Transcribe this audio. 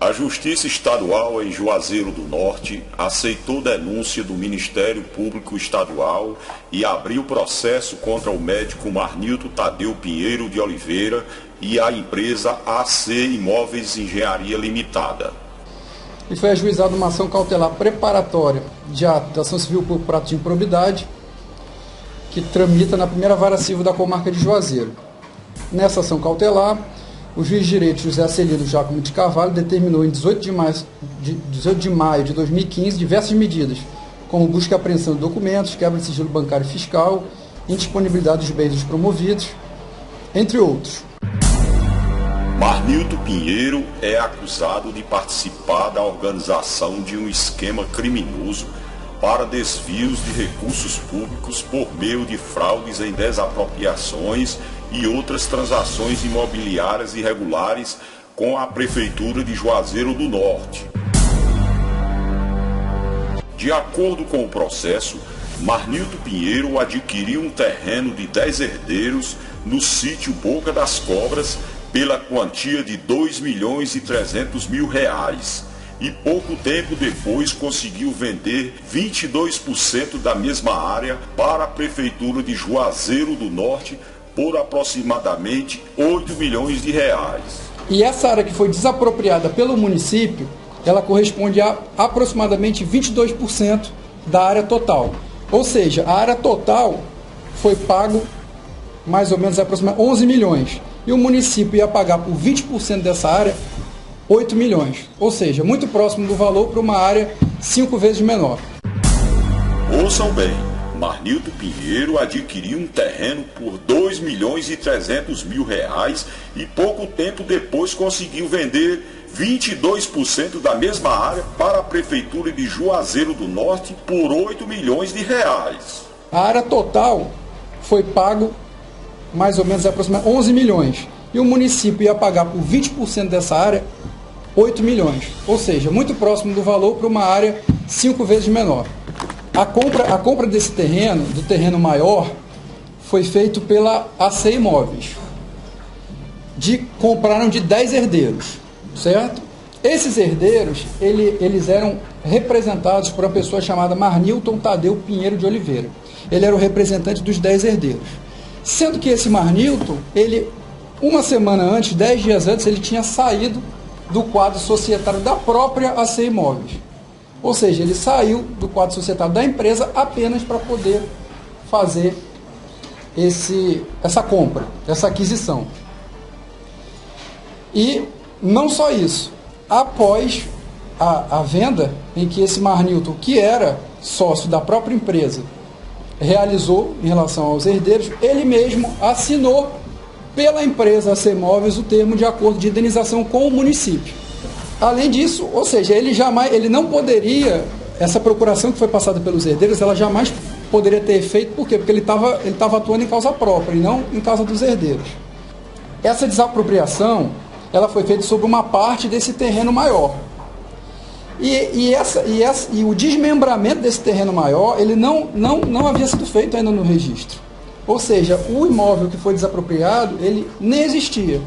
A Justiça Estadual em Juazeiro do Norte aceitou denúncia do Ministério Público Estadual e abriu processo contra o médico Marnilton Tadeu Pinheiro de Oliveira e a empresa AC Imóveis Engenharia Limitada. E foi ajuizada uma ação cautelar preparatória de ação civil por prato de improbidade, que tramita na primeira vara civil da comarca de Juazeiro. Nessa ação cautelar, o juiz de direito José Acelino Giacomo de Carvalho determinou em 18 de maio de 2015 diversas medidas, como busca e apreensão de documentos, quebra de sigilo bancário e fiscal, indisponibilidade dos bens dos promovidos, entre outros. Marnilton Pinheiro é acusado de participar da organização de um esquema criminoso para desvios de recursos públicos por meio de fraudes em desapropriações e outras transações imobiliárias irregulares com a Prefeitura de Juazeiro do Norte. De acordo com o processo, Marnilton Pinheiro adquiriu um terreno de 10 herdeiros no sítio Boca das Cobras pela quantia de R$2.300.000 e pouco tempo depois conseguiu vender 22% da mesma área para a Prefeitura de Juazeiro do Norte por aproximadamente R$8 milhões. E essa área que foi desapropriada pelo município, ela corresponde a aproximadamente 22% da área total. Ou seja, a área total foi pago mais ou menos aproximadamente 11 milhões. E o município ia pagar por 20% dessa área 8 milhões. Ou seja, muito próximo do valor para uma área 5 vezes menor. Ouçam bem, Marnilton Pinheiro adquiriu um terreno por R$2.300.000 e pouco tempo depois conseguiu vender 22% da mesma área para a Prefeitura de Juazeiro do Norte por R$8 milhões. A área total foi pago mais ou menos aproximadamente 11 milhões. E o município ia pagar por 20% dessa área 8 milhões. Ou seja, muito próximo do valor para uma área 5 vezes menor. A compra desse terreno, do terreno maior, foi feito pela AC Imóveis. Compraram de 10 herdeiros, certo? Esses herdeiros, eles eram representados por uma pessoa chamada Marnilton Tadeu Pinheiro de Oliveira. Ele era o representante dos 10 herdeiros. Sendo que esse Marnilton, uma semana antes, 10 dias antes, ele tinha saído do quadro societário da própria AC Imóveis. Ou seja, ele saiu do quadro societário da empresa apenas para poder fazer essa compra, essa aquisição. E não só isso, após a venda em que esse Marnilton, que era sócio da própria empresa, realizou em relação aos herdeiros, ele mesmo assinou pela empresa AC Imóveis o termo de acordo de indenização com o município. Além disso, ou seja, ele não poderia, essa procuração que foi passada pelos herdeiros, ela jamais poderia ter efeito, por quê? Porque ele estava atuando em causa própria e não em causa dos herdeiros. Essa desapropriação, ela foi feita sobre uma parte desse terreno maior. E o desmembramento desse terreno maior, ele não havia sido feito ainda no registro. Ou seja, o imóvel que foi desapropriado, ele nem existia.